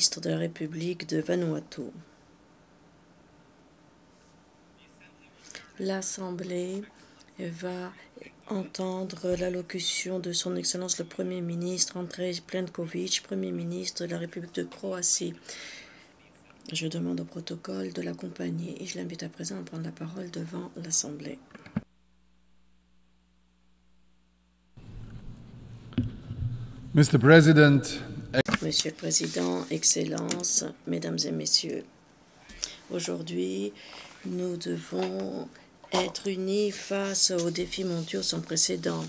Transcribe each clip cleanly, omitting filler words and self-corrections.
Ministre de la République de Vanuatu. L'Assemblée va entendre l'allocution de son Excellence le Premier ministre Andrej Plenković, Premier ministre de la République de Croatie. Je demande au protocole de l'accompagner et je l'invite à présent à prendre la parole devant l'Assemblée. Mr. President, Monsieur le Président, Excellences, Mesdames et Messieurs, aujourd'hui, nous devons être unis face aux défis mondiaux sans précédent.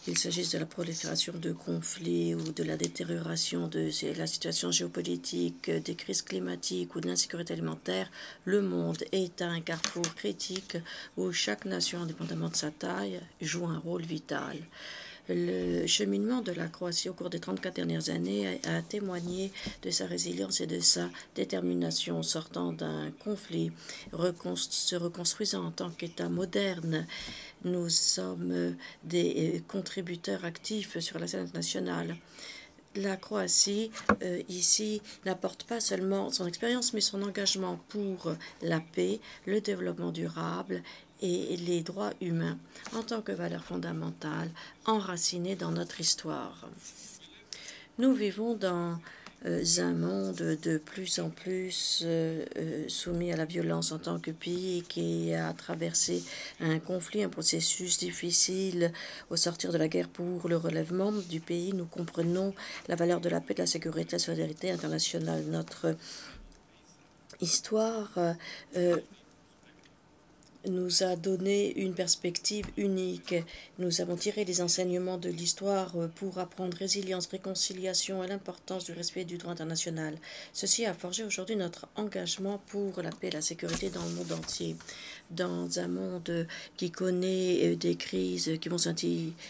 Qu'il s'agisse de la prolifération de conflits ou de la détérioration de la situation géopolitique, des crises climatiques ou de l'insécurité alimentaire, le monde est à un carrefour critique où chaque nation, indépendamment de sa taille, joue un rôle vital. Le cheminement de la Croatie au cours des 34 dernières années a témoigné de sa résilience et de sa détermination, sortant d'un conflit, se reconstruisant en tant qu'État moderne. Nous sommes des contributeurs actifs sur la scène internationale. La Croatie, ici, n'apporte pas seulement son expérience, mais son engagement pour la paix, le développement durable et les droits humains en tant que valeurs fondamentales enracinées dans notre histoire. Nous vivons dans un monde de plus en plus soumis à la violence en tant que pays qui a traversé un conflit, un processus difficile au sortir de la guerre pour le relèvement du pays. Nous comprenons la valeur de la paix, de la sécurité, de la solidarité internationale. Notre histoire nous a donné une perspective unique. Nous avons tiré les enseignements de l'histoire pour apprendre résilience, réconciliation et l'importance du respect du droit international. Ceci a forgé aujourd'hui notre engagement pour la paix et la sécurité dans le monde entier. Dans un monde qui connaît des crises qui vont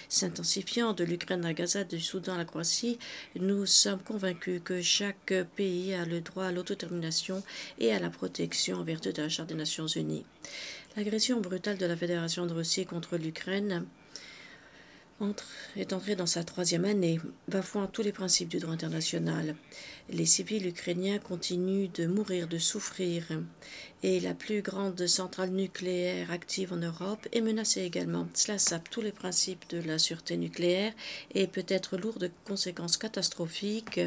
s'intensifiant, de l'Ukraine à Gaza, du Soudan à la Croatie, nous sommes convaincus que chaque pays a le droit à l'autodétermination et à la protection en vertu de la Charte des Nations Unies. L'agression brutale de la Fédération de Russie contre l'Ukraine est entrée dans sa 3e année, bafouant tous les principes du droit international. Les civils ukrainiens continuent de mourir, de souffrir, et la plus grande centrale nucléaire active en Europe est menacée également. Cela sape tous les principes de la sûreté nucléaire et peut être lourd de conséquences catastrophiques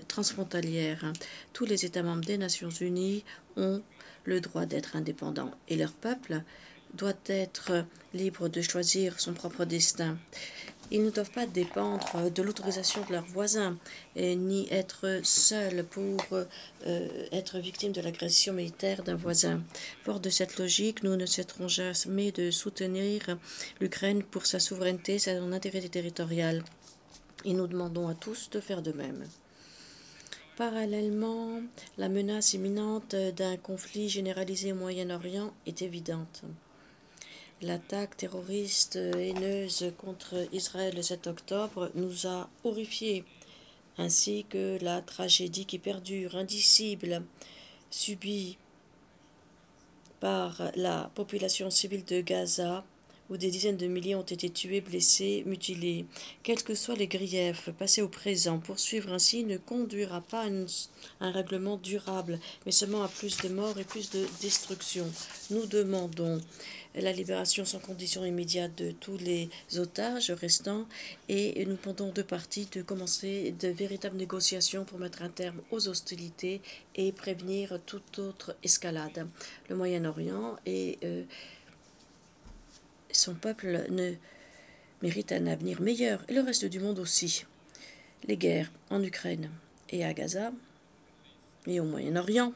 transfrontalières. Tous les États membres des Nations Unies ont le droit d'être indépendant et leur peuple doit être libre de choisir son propre destin. Ils ne doivent pas dépendre de l'autorisation de leurs voisins ni être seuls pour être victimes de l'agression militaire d'un voisin. Fort de cette logique, nous ne cesserons jamais de soutenir l'Ukraine pour sa souveraineté, son intégrité territoriale. Et nous demandons à tous de faire de même. Parallèlement, la menace imminente d'un conflit généralisé au Moyen-Orient est évidente. L'attaque terroriste haineuse contre Israël le 7 octobre nous a horrifiés, ainsi que la tragédie qui perdure, indicible, subie par la population civile de Gaza, où des dizaines de milliers ont été tués, blessés, mutilés. Quels que soient les griefs, passés au présent, poursuivre ainsi ne conduira pas à un règlement durable, mais seulement à plus de morts et plus de destruction. Nous demandons la libération sans condition immédiate de tous les otages restants et nous demandons aux deux parties de commencer de véritables négociations pour mettre un terme aux hostilités et prévenir toute autre escalade. Le Moyen-Orient et son peuple mérite un avenir meilleur, et le reste du monde aussi. Les guerres en Ukraine et à Gaza et au Moyen-Orient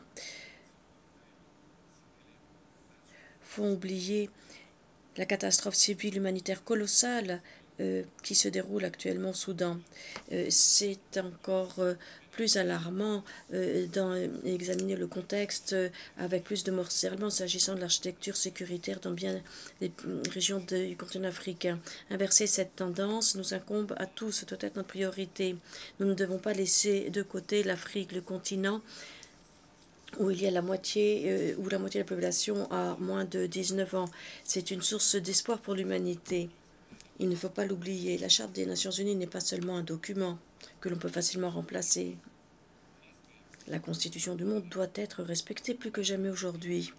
font oublier la catastrophe civile humanitaire colossale qui se déroule actuellement au Soudan. C'est encore plus alarmant d'examiner le contexte avec plus de morcellement s'agissant de l'architecture sécuritaire dans bien des régions du continent africain. Inverser cette tendance nous incombe à tous, ce doit être notre priorité. Nous ne devons pas laisser de côté l'Afrique, le continent où il y a la moitié de la population a moins de 19 ans. C'est une source d'espoir pour l'humanité. Il ne faut pas l'oublier. La Charte des Nations Unies n'est pas seulement un document que l'on peut facilement remplacer. La constitution du monde doit être respectée plus que jamais aujourd'hui.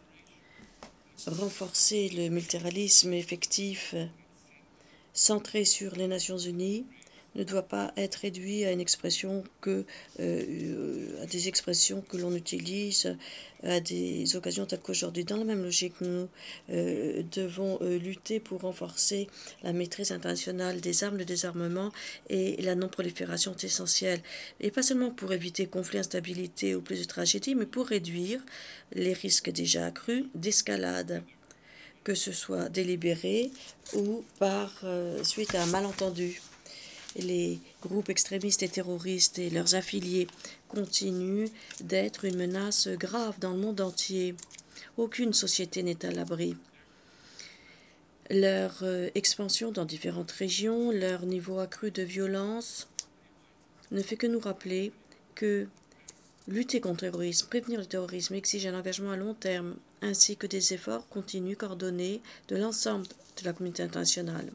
Renforcer le multilatéralisme effectif centré sur les Nations Unies ne doit pas être réduit à une expression à des expressions que l'on utilise à des occasions telles qu'aujourd'hui. Dans la même logique, nous devons lutter pour renforcer la maîtrise internationale des armes, le désarmement et la non-prolifération est essentielle. Et pas seulement pour éviter conflits, instabilité ou plus de tragédies, mais pour réduire les risques déjà accrus d'escalade, que ce soit délibéré ou par suite à un malentendu. Les groupes extrémistes et terroristes et leurs affiliés continuent d'être une menace grave dans le monde entier. Aucune société n'est à l'abri. Leur expansion dans différentes régions, leur niveau accru de violence ne fait que nous rappeler que lutter contre le terrorisme, prévenir le terrorisme exige un engagement à long terme, ainsi que des efforts continus coordonnés de l'ensemble de la communauté internationale.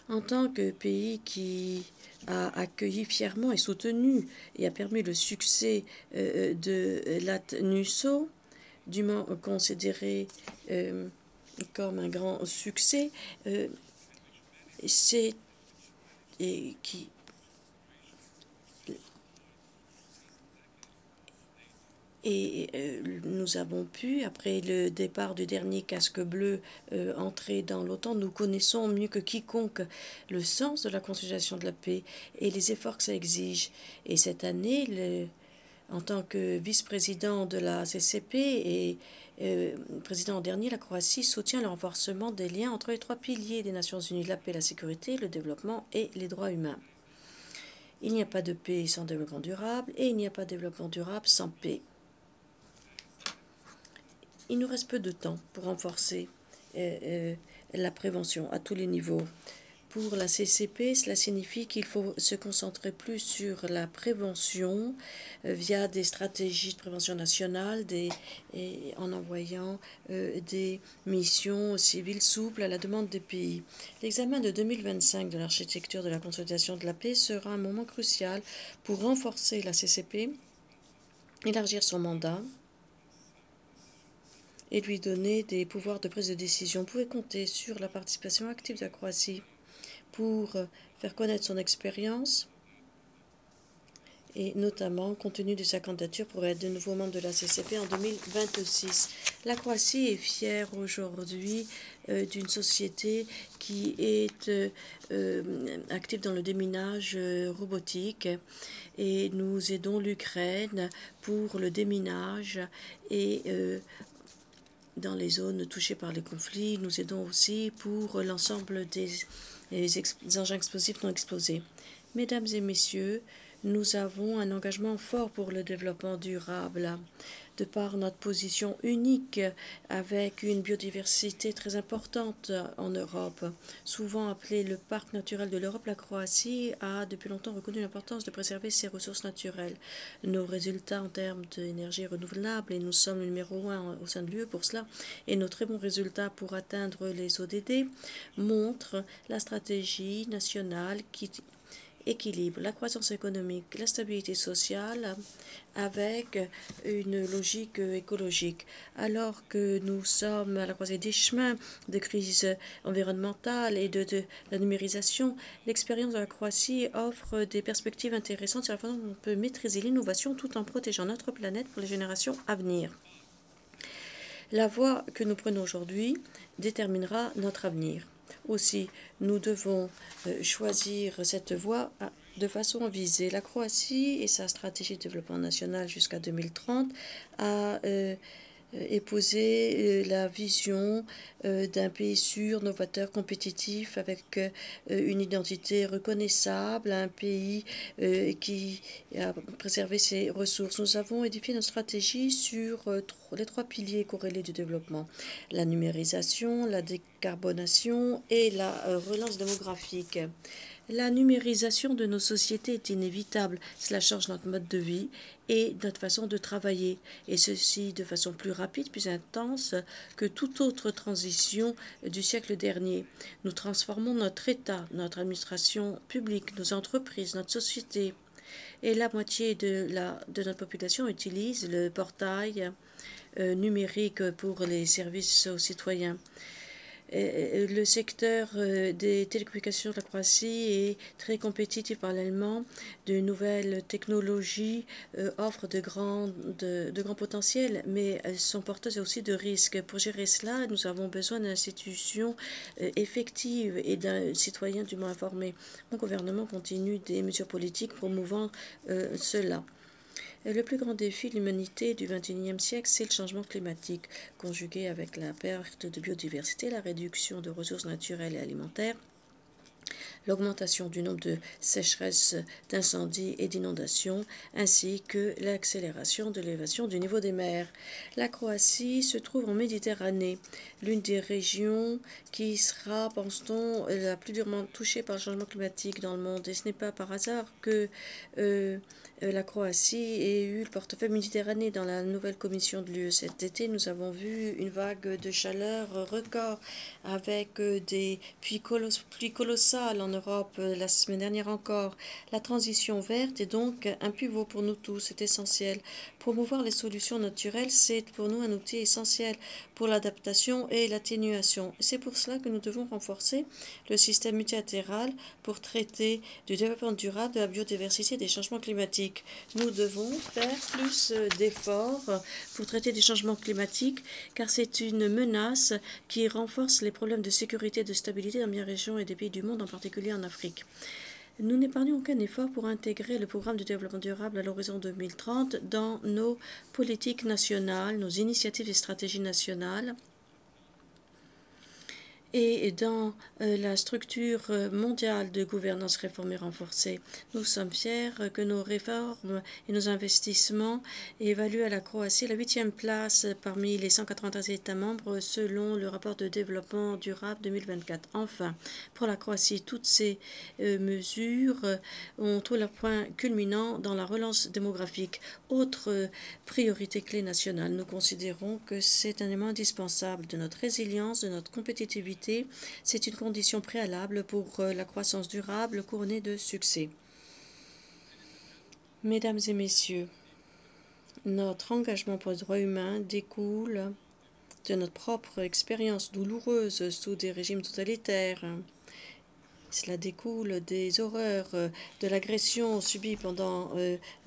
En tant que pays qui a accueilli fièrement et soutenu et a permis le succès de l'ATNUSO, dûment considéré comme un grand succès, nous avons pu, après le départ du dernier casque bleu, entrer dans l'OTAN. Nous connaissons mieux que quiconque le sens de la consolidation de la paix et les efforts que ça exige. Et cette année, en tant que vice-président de la CCP et président dernier, la Croatie soutient le renforcement des liens entre les trois piliers des Nations Unies, la paix, la sécurité, le développement et les droits humains. Il n'y a pas de paix sans développement durable et il n'y a pas de développement durable sans paix. Il nous reste peu de temps pour renforcer la prévention à tous les niveaux. Pour la CCP, cela signifie qu'il faut se concentrer plus sur la prévention via des stratégies de prévention nationale et en envoyant des missions civiles souples à la demande des pays. L'examen de 2025 de l'architecture de la consolidation de la paix sera un moment crucial pour renforcer la CCP, élargir son mandat et lui donner des pouvoirs de prise de décision. Vous pouvez compter sur la participation active de la Croatie pour faire connaître son expérience et notamment compte tenu de sa candidature pour être de nouveau membre de la CCP en 2026. La Croatie est fière aujourd'hui d'une société qui est active dans le déminage robotique et nous aidons l'Ukraine pour le déminage et dans les zones touchées par les conflits. Nous aidons aussi pour l'ensemble des engins explosifs non explosés. Mesdames et messieurs, nous avons un engagement fort pour le développement durable. De par notre position unique avec une biodiversité très importante en Europe, souvent appelée le parc naturel de l'Europe, la Croatie a depuis longtemps reconnu l'importance de préserver ses ressources naturelles. Nos résultats en termes d'énergie renouvelable, et nous sommes le numéro 1 au sein de l'UE pour cela, et nos très bons résultats pour atteindre les ODD montrent la stratégie nationale qui équilibre la croissance économique, la stabilité sociale avec une logique écologique. Alors que nous sommes à la croisée des chemins de crise environnementale et de la numérisation, l'expérience de la Croatie offre des perspectives intéressantes sur la façon dont on peut maîtriser l'innovation tout en protégeant notre planète pour les générations à venir. La voie que nous prenons aujourd'hui déterminera notre avenir. Aussi, nous devons choisir cette voie de façon visée. La Croatie et sa stratégie de développement national jusqu'à 2030 a épouser la vision d'un pays sûr, novateur, compétitif, avec une identité reconnaissable, un pays qui a préservé ses ressources. Nous avons édifié notre stratégie sur les trois piliers corrélés du développement: la numérisation, la décarbonation et la relance démographique. La numérisation de nos sociétés est inévitable. Cela change notre mode de vie et notre façon de travailler, et ceci de façon plus rapide, plus intense que toute autre transition du siècle dernier. Nous transformons notre État, notre administration publique, nos entreprises, notre société et la moitié de notre population utilise le portail numérique pour les services aux citoyens. Le secteur des télécommunications de la Croatie est très compétitif parallèlement. De nouvelles technologies offrent de grands potentiels, mais elles sont porteuses aussi de risques. Pour gérer cela, nous avons besoin d'institutions effectives et d'un citoyen dûment informé. Mon gouvernement continue des mesures politiques promouvant cela. Le plus grand défi de l'humanité du XXIe siècle, c'est le changement climatique, conjugué avec la perte de biodiversité, la réduction de ressources naturelles et alimentaires, l'augmentation du nombre de sécheresses, d'incendies et d'inondations, ainsi que l'accélération de l'élévation du niveau des mers. La Croatie se trouve en Méditerranée, l'une des régions qui sera, pense-t-on, la plus durement touchée par le changement climatique dans le monde. Et ce n'est pas par hasard que la Croatie ait eu le portefeuille Méditerranée dans la nouvelle commission de l'UE. Cet été, nous avons vu une vague de chaleur record avec des pluies colossales en Europe la semaine dernière encore. La transition verte est donc un pivot pour nous tous, c'est essentiel. Promouvoir les solutions naturelles, c'est pour nous un outil essentiel pour l'adaptation et l'atténuation. C'est pour cela que nous devons renforcer le système multilatéral pour traiter du développement durable, de la biodiversité et des changements climatiques. Nous devons faire plus d'efforts pour traiter des changements climatiques car c'est une menace qui renforce les problèmes de sécurité et de stabilité dans bien régions et des pays du monde, en particulier en Afrique. Nous n'épargnons aucun effort pour intégrer le programme de développement durable à l'horizon 2030 dans nos politiques nationales, nos initiatives et stratégies nationales et dans la structure mondiale de gouvernance réformée renforcée. Nous sommes fiers que nos réformes et nos investissements évaluent à la Croatie la 8e place parmi les 193 États membres selon le rapport de développement durable 2024. Enfin, pour la Croatie, toutes ces mesures ont trouvé leur point culminant dans la relance démographique. Autre priorité clé nationale, nous considérons que c'est un élément indispensable de notre résilience, de notre compétitivité. C'est une condition préalable pour la croissance durable couronnée de succès. Mesdames et messieurs, notre engagement pour les droits humains découle de notre propre expérience douloureuse sous des régimes totalitaires. Cela découle des horreurs de l'agression subie pendant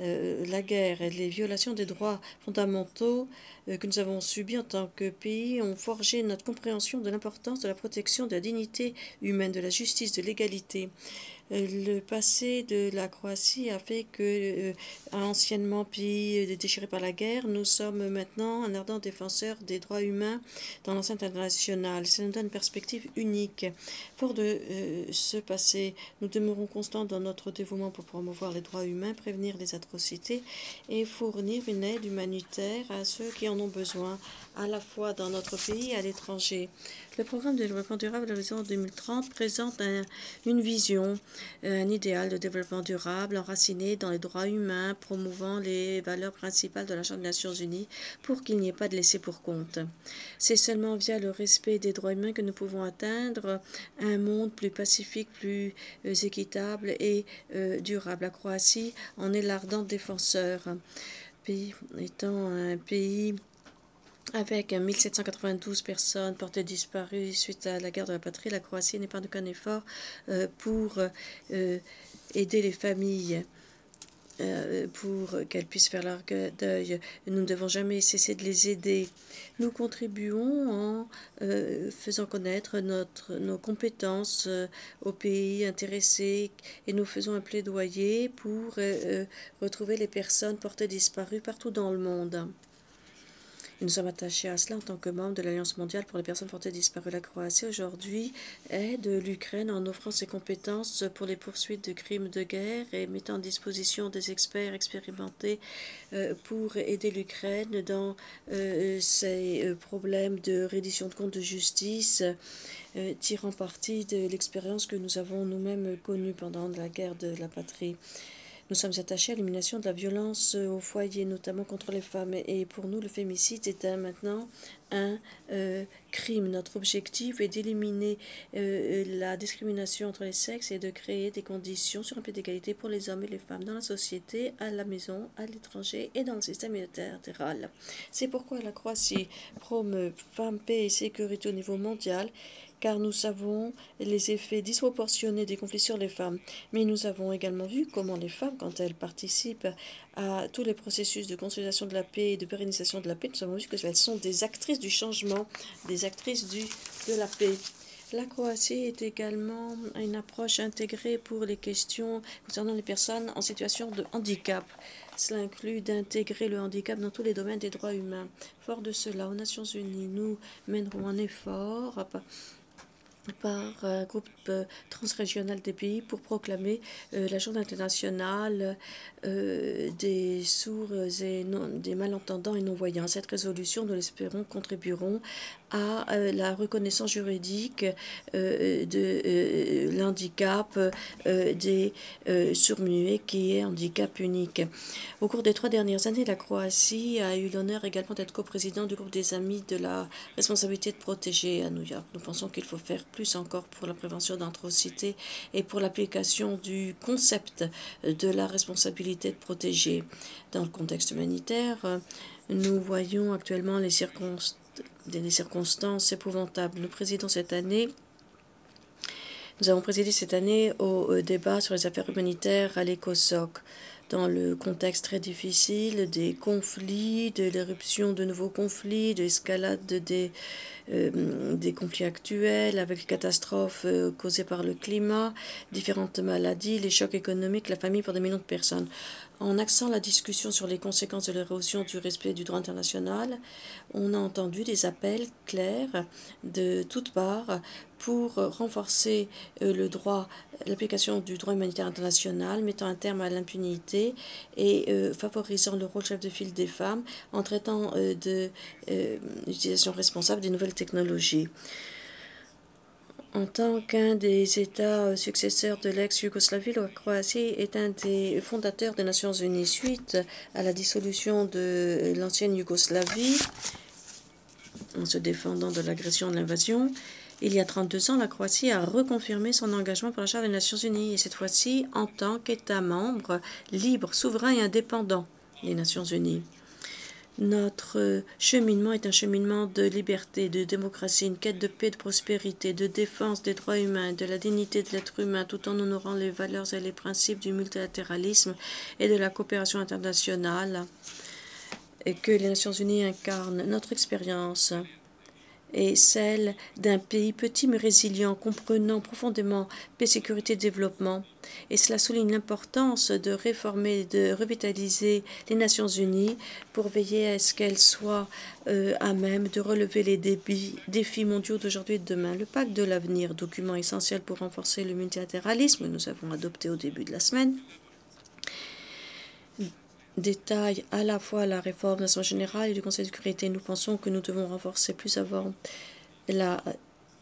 la guerre et les violations des droits fondamentaux que nous avons subies en tant que pays ont forgé notre compréhension de l'importance de la protection de la dignité humaine, de la justice, de l'égalité. Le passé de la Croatie a fait que, anciennement pays déchiré par la guerre, nous sommes maintenant un ardent défenseur des droits humains dans l'enceinte internationale. Ça nous donne une perspective unique. Fort de ce passé, nous demeurons constants dans notre dévouement pour promouvoir les droits humains, prévenir les atrocités et fournir une aide humanitaire à ceux qui en ont besoin, à la fois dans notre pays et à l'étranger. Le programme de développement durable de l'horizon 2030 présente une vision, un idéal de développement durable enraciné dans les droits humains, promouvant les valeurs principales de la Charte des Nations Unies pour qu'il n'y ait pas de laissé pour compte. C'est seulement via le respect des droits humains que nous pouvons atteindre un monde plus pacifique, plus équitable et durable. La Croatie en est l'ardent défenseur. Pays étant un pays avec 1792 personnes portées disparues suite à la guerre de la patrie, la Croatie n'est pas aucun effort pour aider les familles, pour qu'elles puissent faire leur deuil. Nous ne devons jamais cesser de les aider. Nous contribuons en faisant connaître nos compétences aux pays intéressés et nous faisons un plaidoyer pour retrouver les personnes portées disparues partout dans le monde. Nous sommes attachés à cela en tant que membre de l'Alliance mondiale pour les personnes portées disparues. La Croatie aujourd'hui aide l'Ukraine en offrant ses compétences pour les poursuites de crimes de guerre et mettant à disposition des experts expérimentés pour aider l'Ukraine dans ses problèmes de reddition de comptes de justice, tirant parti de l'expérience que nous avons nous-mêmes connue pendant la guerre de la patrie. Nous sommes attachés à l'élimination de la violence au foyer, notamment contre les femmes. Et pour nous, le fémicide est maintenant un crime. Notre objectif est d'éliminer la discrimination entre les sexes et de créer des conditions sur un pied d'égalité pour les hommes et les femmes dans la société, à la maison, à l'étranger et dans le système multilatéral. C'est pourquoi la Croatie promeut femmes, paix et sécurité au niveau mondial, car nous savons les effets disproportionnés des conflits sur les femmes. Mais nous avons également vu comment les femmes, quand elles participent à tous les processus de consolidation de la paix et de pérennisation de la paix, nous avons vu qu'elles sont des actrices du changement, des actrices de la paix. La Croatie est également une approche intégrée pour les questions concernant les personnes en situation de handicap. Cela inclut d'intégrer le handicap dans tous les domaines des droits humains. Fort de cela, aux Nations Unies, nous mènerons un effort par un groupe transrégional des pays pour proclamer la journée internationale des sourds et des malentendants et non-voyants. Cette résolution, nous l'espérons, contribueront à la reconnaissance juridique de l'handicap des sourds-muets qui est handicap unique. Au cours des 3 dernières années, la Croatie a eu l'honneur également d'être coprésident du groupe des amis de la responsabilité de protéger à New York. Nous pensons qu'il faut faire plus encore pour la prévention d'atrocités et pour l'application du concept de la responsabilité de protéger. Dans le contexte humanitaire, nous voyons actuellement les circonstances épouvantables. Nous avons présidé cette année au débat sur les affaires humanitaires à l'ECOSOC. Dans le contexte très difficile des conflits, de l'éruption de nouveaux conflits, de l'escalade des conflits actuels, avec les catastrophes causées par le climat, différentes maladies, les chocs économiques, la famine pour des millions de personnes. En axant la discussion sur les conséquences de l'érosion du respect du droit international, on a entendu des appels clairs de toutes parts pour renforcer le droit, l'application du droit humanitaire international, mettant un terme à l'impunité et favorisant le rôle chef de file des femmes en traitant de l'utilisation responsable des nouvelles technologies. En tant qu'un des États successeurs de l'ex-Yougoslavie, la Croatie est un des fondateurs des Nations Unies. Suite à la dissolution de l'ancienne Yougoslavie, en se défendant de l'agression de l'invasion, il y a 32 ans, la Croatie a reconfirmé son engagement pour la Charte des Nations Unies, et cette fois-ci en tant qu'État membre libre, souverain et indépendant des Nations Unies. Notre cheminement est un cheminement de liberté, de démocratie, une quête de paix, de prospérité, de défense des droits humains, de la dignité de l'être humain, tout en honorant les valeurs et les principes du multilatéralisme et de la coopération internationale et que les Nations Unies incarnent. Notre expérience est celle d'un pays petit mais résilient, comprenant profondément paix, sécurité et développement. Et cela souligne l'importance de réformer, de revitaliser les Nations Unies pour veiller à ce qu'elles soient à même de relever les défis mondiaux d'aujourd'hui et de demain. Le pacte de l'avenir, document essentiel pour renforcer le multilatéralisme, que nous avons adopté au début de la semaine, détaille à la fois la réforme de l'Assemblée générale et du Conseil de sécurité. Nous pensons que nous devons renforcer plus avant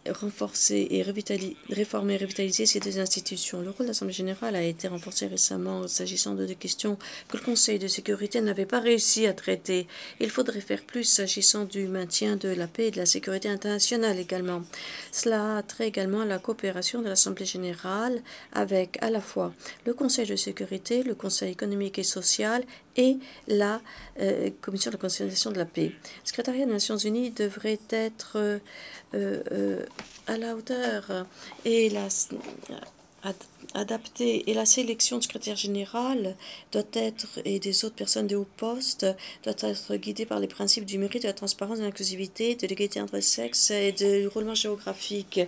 réformer et revitaliser ces deux institutions. Le rôle de l'Assemblée générale a été renforcé récemment s'agissant de des questions que le Conseil de sécurité n'avait pas réussi à traiter. Il faudrait faire plus s'agissant du maintien de la paix et de la sécurité internationale également. Cela a trait également à la coopération de l'Assemblée générale avec à la fois le Conseil de sécurité, le Conseil économique et social et la Commission de la conciliation de la paix. Le secrétariat des Nations Unies devrait être à la hauteur et adapté, et la sélection du secrétaire général doit être, et des autres personnes de haut poste, doit être guidée par les principes du mérite, de la transparence, de l'inclusivité, de l'égalité entre les sexes et du roulement géographique.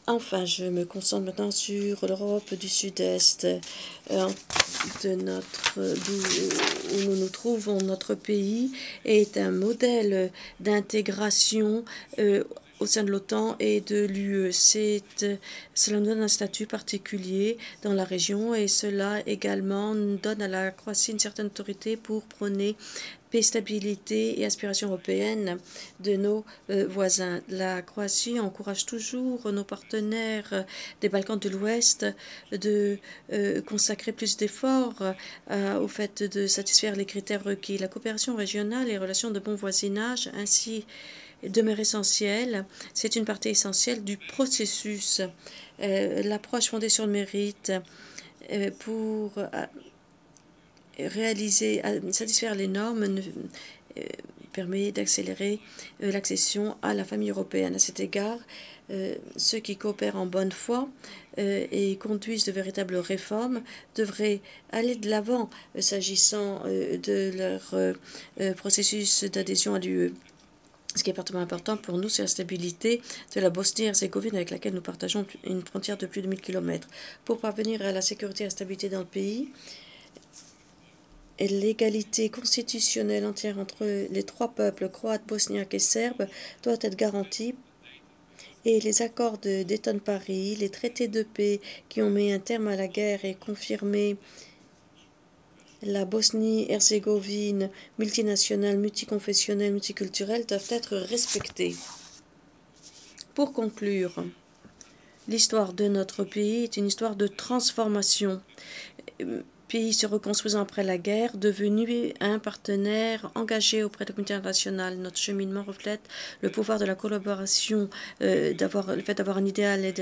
Enfin, je me concentre maintenant sur l'Europe du Sud-Est, où nous nous trouvons. Notre pays est un modèle d'intégration au sein de l'OTAN et de l'UE. Cela nous donne un statut particulier dans la région et cela également donne à la Croatie une certaine autorité pour prôner paix, stabilité et aspiration européenne de nos voisins. La Croatie encourage toujours nos partenaires des Balkans de l'Ouest de consacrer plus d'efforts au fait de satisfaire les critères requis. La coopération régionale et les relations de bon voisinage ainsi demeure essentielle. C'est une partie essentielle du processus. L'approche fondée sur le mérite pour satisfaire les normes permet d'accélérer l'accession à la famille européenne. À cet égard, ceux qui coopèrent en bonne foi et conduisent de véritables réformes devraient aller de l'avant s'agissant de leur processus d'adhésion à l'UE. Ce qui est particulièrement important pour nous, c'est la stabilité de la Bosnie-Herzégovine avec laquelle nous partageons une frontière de plus de 1000 km. Pour parvenir à la sécurité et à la stabilité dans le pays, l'égalité constitutionnelle entière entre les trois peuples, croates, bosniaques et serbes, doit être garantie. Et les accords de Dayton-Paris, les traités de paix qui ont mis un terme à la guerre et confirmé la Bosnie-Herzégovine multinationale, multiconfessionnelle, multiculturelle doivent être respectés. Pour conclure, l'histoire de notre pays est une histoire de transformation. Pays se reconstruisant après la guerre, devenu un partenaire engagé auprès de la communauté internationale. Notre cheminement reflète le pouvoir de la collaboration, le fait d'avoir un idéal et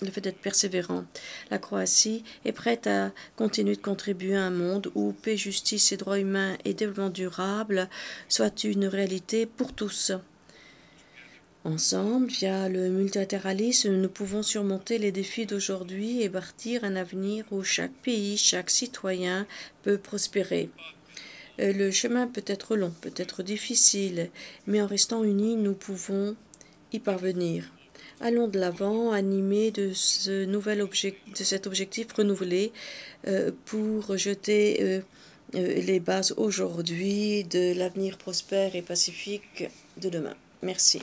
le fait d'être persévérant. La Croatie est prête à continuer de contribuer à un monde où paix, justice et droits humains et développement durable soient une réalité pour tous. Ensemble, via le multilatéralisme, nous pouvons surmonter les défis d'aujourd'hui et bâtir un avenir où chaque pays, chaque citoyen peut prospérer. Le chemin peut être long, peut être difficile, mais en restant unis, nous pouvons y parvenir. Allons de l'avant, animés de cet objectif renouvelé pour jeter les bases aujourd'hui de l'avenir prospère et pacifique de demain. Merci.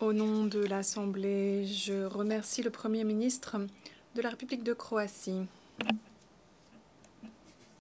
Au nom de l'Assemblée, je remercie le Premier ministre de la République de Croatie.